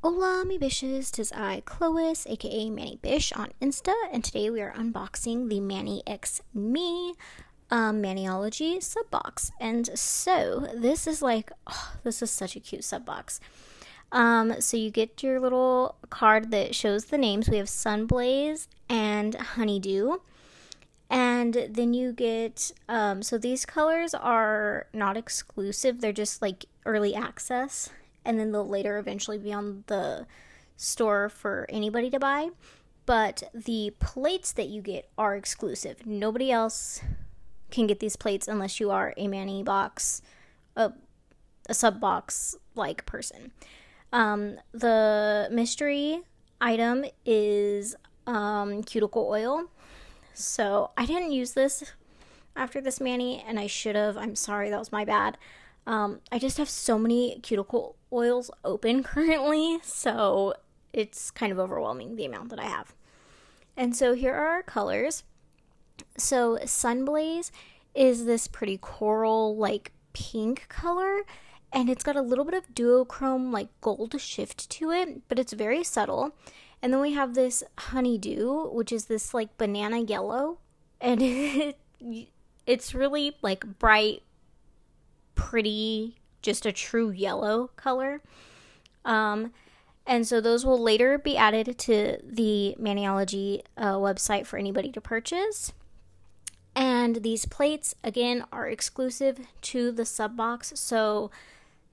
Hola, me bishes, tis I, Chlois, aka Manny Bish on Insta, and today we are unboxing the Manny X Me Maniology sub box. And so this is this is such a cute sub box. So you get your little card that shows the names. We have Sunblaze and Honeydew. And then you get, so these colors are not exclusive, they're just like early access. And then they'll later eventually be on the store for anybody to buy. But the plates that you get are exclusive. Nobody else can get these plates unless you are a Manny box, a sub box like person. The mystery item is cuticle oil. So I didn't use this after this Manny, and I should have. I'm sorry, that was my bad. I just have so many cuticle oils open currently, so it's kind of overwhelming the amount that I have. And so here are our colors. So Sunblaze is this pretty coral like pink color, and it's got a little bit of duochrome like gold shift to it, but it's very subtle. And then we have this Honeydew, which is this like banana yellow, and it's really like bright, pretty, just a true yellow color. And so those will later be added to the Maniology website for anybody to purchase. And these plates, again, are exclusive to the sub box, so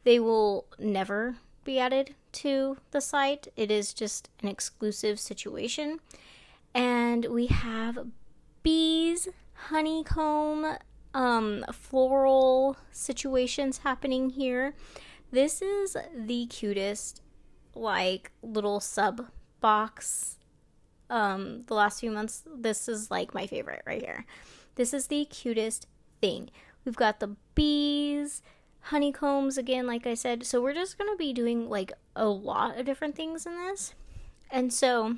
they will never be added to the site. It is just an exclusive situation. And we have bees, honeycomb, floral situations happening here. This is the cutest like little sub box. The last few months, this is like my favorite right here. This is the cutest thing. We've got the bees, honeycombs again, like I said. So we're just gonna be doing like a lot of different things in this. And so,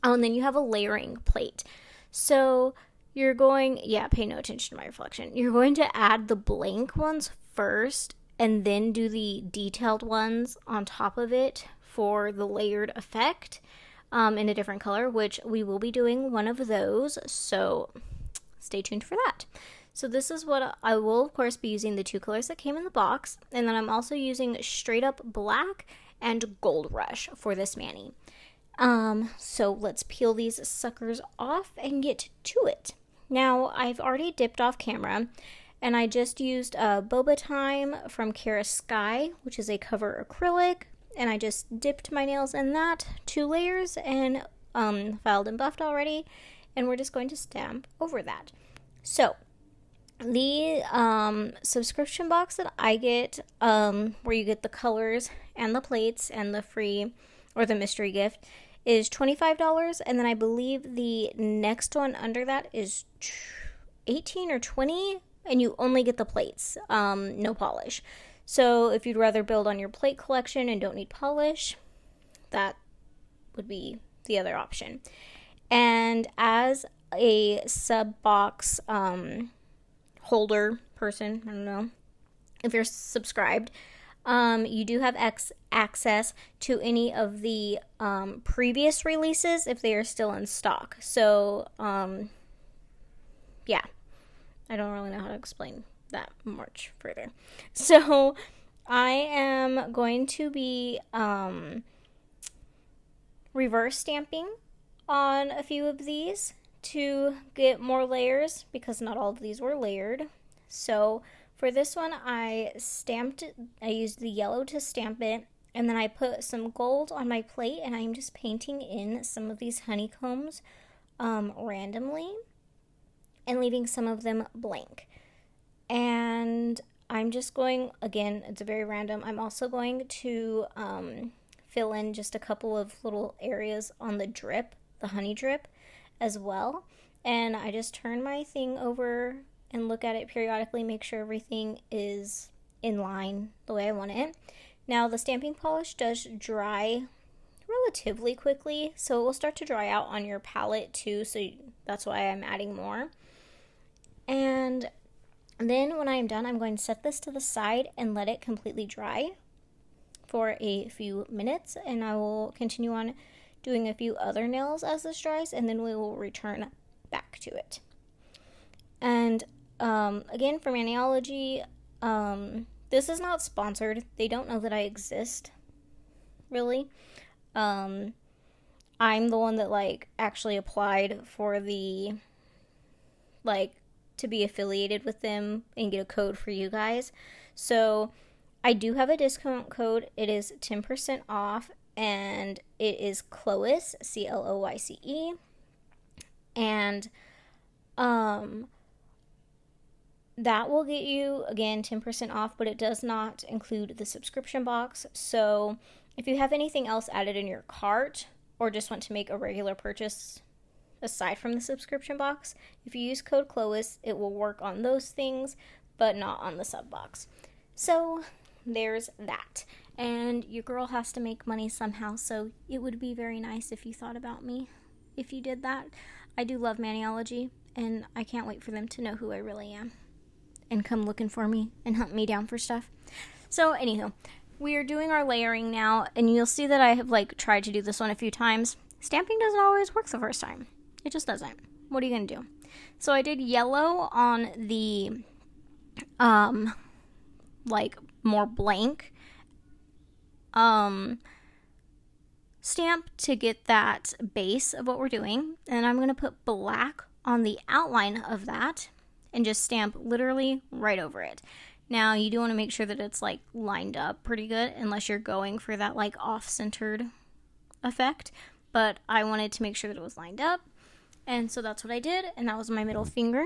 oh, and then you have a layering plate. So you're going, pay no attention to my reflection. You're going to add the blank ones first and then do the detailed ones on top of it for the layered effect in a different color, which we will be doing one of those. So stay tuned for that. So this is what I will, of course, be using the two colors that came in the box. And then I'm also using straight up black and gold rush for this Manny. So let's peel these suckers off and get to it. Now, I've already dipped off camera, and I just used Boba Time from Kara Sky, which is a cover acrylic, and I just dipped my nails in that, 2 layers, and filed and buffed already, and we're just going to stamp over that. So the subscription box that I get, where you get the colors and the plates and the free or the mystery gift, is $25, and then I believe the next one under that is $18 or $20, and you only get the plates, no polish. So if you'd rather build on your plate collection and don't need polish, that would be the other option. And as a sub box holder person, I don't know, if you're subscribed, you do have access to any of the previous releases if they are still in stock. So, yeah, I don't really know how to explain that much further. So, I am going to be reverse stamping on a few of these to get more layers because not all of these were layered. So for this one, I used the yellow to stamp it, and then I put some gold on my plate, and I'm just painting in some of these honeycombs randomly and leaving some of them blank. And I'm just going, again, it's very random. I'm also going to fill in just a couple of little areas on the drip, the honey drip as well. And I just turn my thing over and look at it periodically, make sure everything is in line the way I want it. Now, the stamping polish does dry relatively quickly, so it will start to dry out on your palette too, so that's why I'm adding more. And then when I'm done, I'm going to set this to the side and let it completely dry for a few minutes, and I will continue on doing a few other nails as this dries, and then we will return back to it. And again, for Maniology, this is not sponsored. They don't know that I exist, really. I'm the one that, like, actually applied for the, like, to be affiliated with them and get a code for you guys. So I do have a discount code. It is 10% off, and it is Cloyce, Cloyce. And that will get you, again, 10% off, but it does not include the subscription box. So if you have anything else added in your cart, or just want to make a regular purchase aside from the subscription box, if you use code Cloyce, it will work on those things, but not on the sub box. So there's that. And your girl has to make money somehow, so it would be very nice if you thought about me if you did that. I do love Maniology, and I can't wait for them to know who I really am and come looking for me and hunt me down for stuff. So anywho, we are doing our layering now, and you'll see that I have, like, tried to do this one a few times. Stamping doesn't always work the first time. It just doesn't. What are you gonna do? So I did yellow on the like, more blank stamp to get that base of what we're doing, and I'm gonna put black on the outline of that and just stamp literally right over it. Now, you do want to make sure that it's, like, lined up pretty good, unless you're going for that, like, off-centered effect. But I wanted to make sure that it was lined up, and so that's what I did, and that was my middle finger.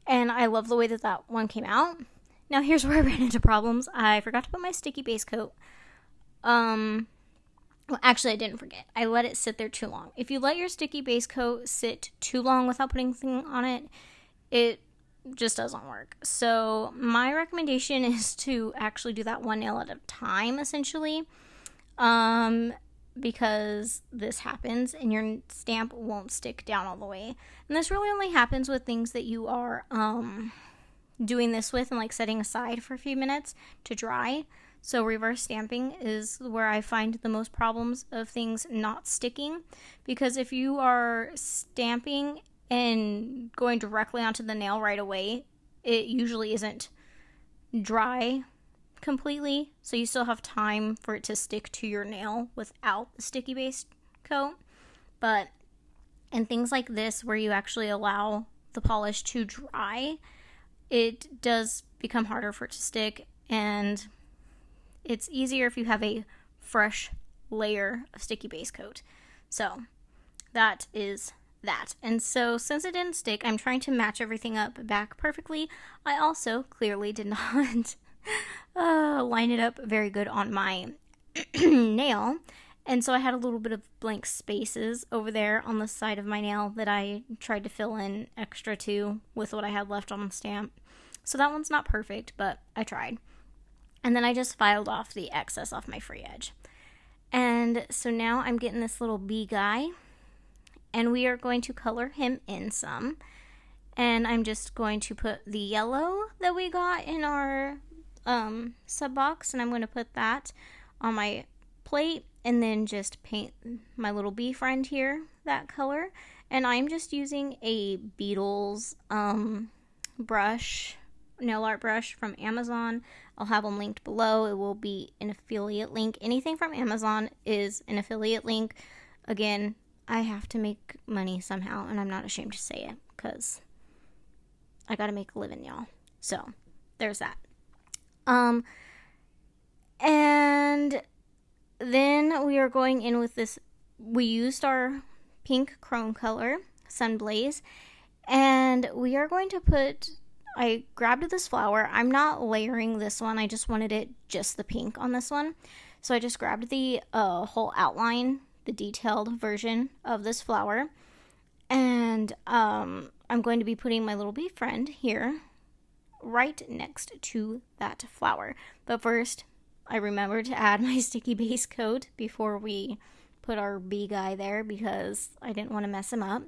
And I love the way that that one came out. Now, here's where I ran into problems. I forgot to put my sticky base coat. Well, actually, I didn't forget. I let it sit there too long. If you let your sticky base coat sit too long without putting anything on it, it just doesn't work. So my recommendation is to actually do that one nail at a time, essentially, because this happens and your stamp won't stick down all the way. And this really only happens with things that you are doing this with and, like, setting aside for a few minutes to dry. So reverse stamping is where I find the most problems of things not sticking, because if you are stamping and going directly onto the nail right away, it usually isn't dry completely, so you still have time for it to stick to your nail without the sticky base coat. But in things like this, where you actually allow the polish to dry, it does become harder for it to stick, and it's easier if you have a fresh layer of sticky base coat. So that is that. And so since it didn't stick, I'm trying to match everything up back perfectly. I also clearly did not line it up very good on my nail, and so I had a little bit of blank spaces over there on the side of my nail that I tried to fill in extra to with what I had left on the stamp. So that one's not perfect, but I tried. And then I just filed off the excess off my free edge. And so now I'm getting this little bee guy, and we are going to color him in some. And I'm just going to put the yellow that we got in our sub box, and I'm going to put that on my plate, and then just paint my little bee friend here that color. And I'm just using a Beetles brush, nail art brush from Amazon. I'll have them linked below. It will be an affiliate link. Anything from Amazon is an affiliate link. Again, I have to make money somehow, and I'm not ashamed to say it, because I gotta make a living, y'all. So there's that. And then we are going in with this. We used our pink chrome color, Sunblaze, and we are going to put, I grabbed this flower. I'm not layering this one. I just wanted it just the pink on this one. So I just grabbed the whole outline, the detailed version of this flower. And I'm going to be putting my little bee friend here right next to that flower. But first, I remembered to add my sticky base coat before we put our bee guy there, because I didn't want to mess him up.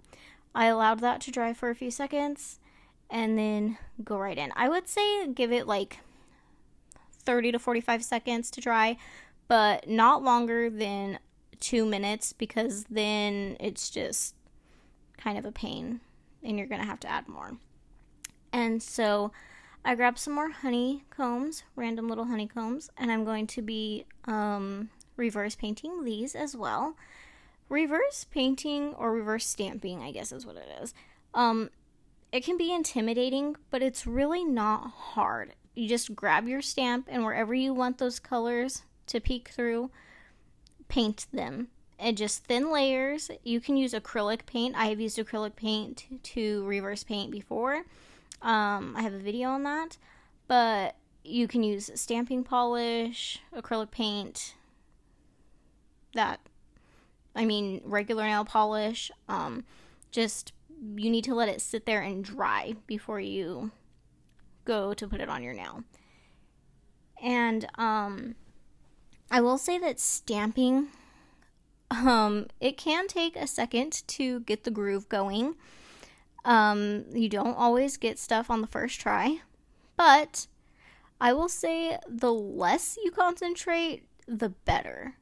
I allowed that to dry for a few seconds and then go right in. I would say give it like 30 to 45 seconds to dry, but not longer than 2 minutes, because then it's just kind of a pain and you're gonna have to add more. And so I grabbed some more honeycombs, random little honeycombs, and I'm going to be reverse painting these as well. Reverse painting, or reverse stamping, I guess is what it is. It can be intimidating, but it's really not hard. You just grab your stamp, and wherever you want those colors to peek through, paint them. And just thin layers. You can use acrylic paint. I have used acrylic paint to reverse paint before. I have a video on that. But you can use stamping polish, acrylic paint, regular nail polish. Just, you need to let it sit there and dry before you go to put it on your nail. And I will say that stamping, it can take a second to get the groove going. You don't always get stuff on the first try, but I will say the less you concentrate, the better.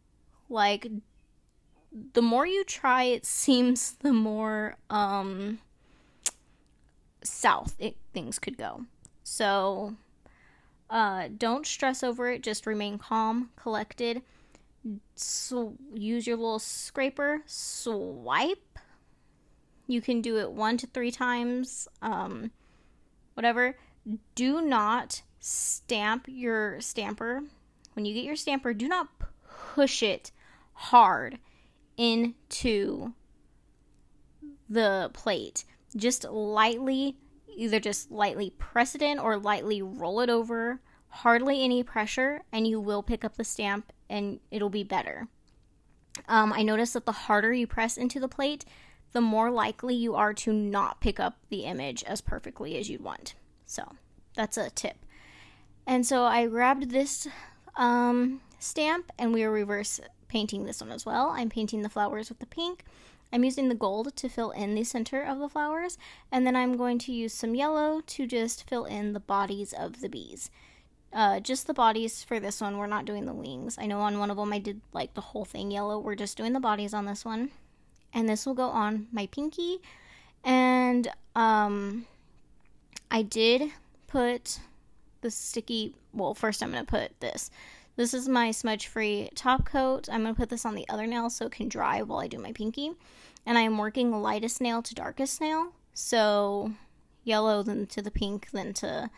Like, the more you try, it seems the more south things could go. So don't stress over it. Just remain calm, collected. So use your little scraper, swipe. You can do it 1 to 3 times, whatever. Do not stamp your stamper. When you get your stamper, do not push it hard into the plate. Just lightly, either just lightly press it in or lightly roll it over. Hardly any pressure, and you will pick up the stamp and it'll be better. I noticed that the harder you press into the plate, the more likely you are to not pick up the image as perfectly as you'd want. So that's a tip. And so I grabbed this stamp, and we are reverse painting this one as well. I'm painting the flowers with the pink. I'm using the gold to fill in the center of the flowers, and then I'm going to use some yellow to just fill in the bodies of the bees. Just the bodies for this one. We're not doing the wings. I know on one of them I did like the whole thing yellow. We're just doing the bodies on this one. And this will go on my pinky. And I did put the sticky, well, first I'm going to put this. This is my smudge-free top coat. I'm going to put this on the other nail so it can dry while I do my pinky. And I am working lightest nail to darkest nail. So yellow, then to the pink, then to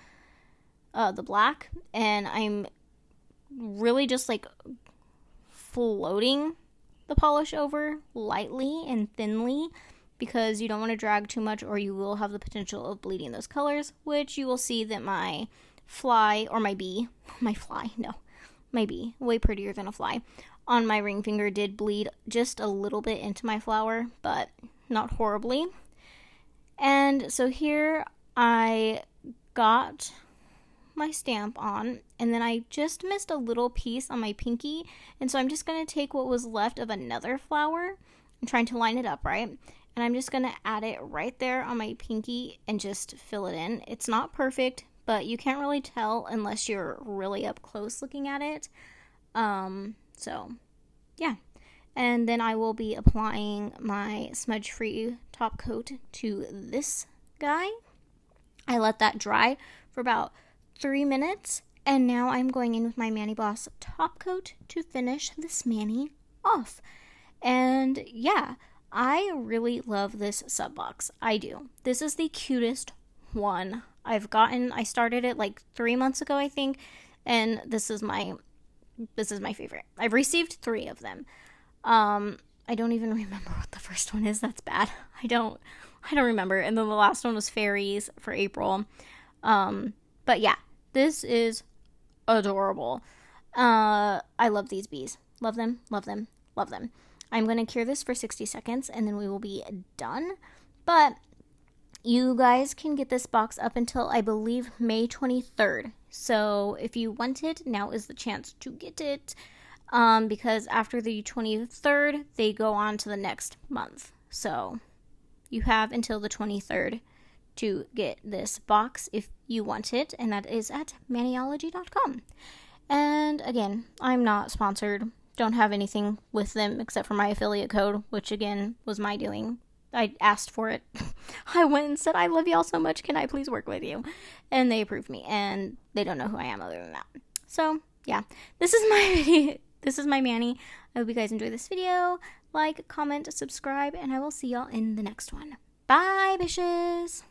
the black. And I'm really just like floating the polish over lightly and thinly, because you don't want to drag too much or you will have the potential of bleeding those colors, which you will see that my fly, or my bee, my bee, way prettier than a fly, on my ring finger did bleed just a little bit into my flower, but not horribly. And so here I got my stamp on, and then I just missed a little piece on my pinky, and so I'm just going to take what was left of another flower. I'm trying to line it up right, and I'm just going to add it right there on my pinky and just fill it in. It's not perfect, but you can't really tell unless you're really up close looking at it. So yeah, and then I will be applying my smudge-free top coat to this guy. I let that dry for about 3 minutes, and now I'm going in with my Mani Boss top coat to finish this mani off. And yeah, I really love this sub box. I do. This is the cutest one I've gotten. I started it like 3 months ago, I think, and this is my favorite. I've received 3 of them. I don't even remember what the first one is. That's bad. I don't remember. And then the last one was fairies for April. But yeah, this is adorable. I love these bees. Love them, love them, love them. I'm going to cure this for 60 seconds and then we will be done. But you guys can get this box up until, I believe, May 23rd. So if you want it, now is the chance to get it. Because after the 23rd, they go on to the next month. So you have until the 23rd to get this box if you want it, and that is at Maniology.com. And again, I'm not sponsored. Don't have anything with them except for my affiliate code, which again was my doing. I asked for it. I went and said, I love y'all so much. Can I please work with you? And they approved me. And they don't know who I am other than that. So, yeah. This is my video. This is my Manny. I hope you guys enjoy this video. Like, comment, subscribe, and I will see y'all in the next one. Bye, bitches!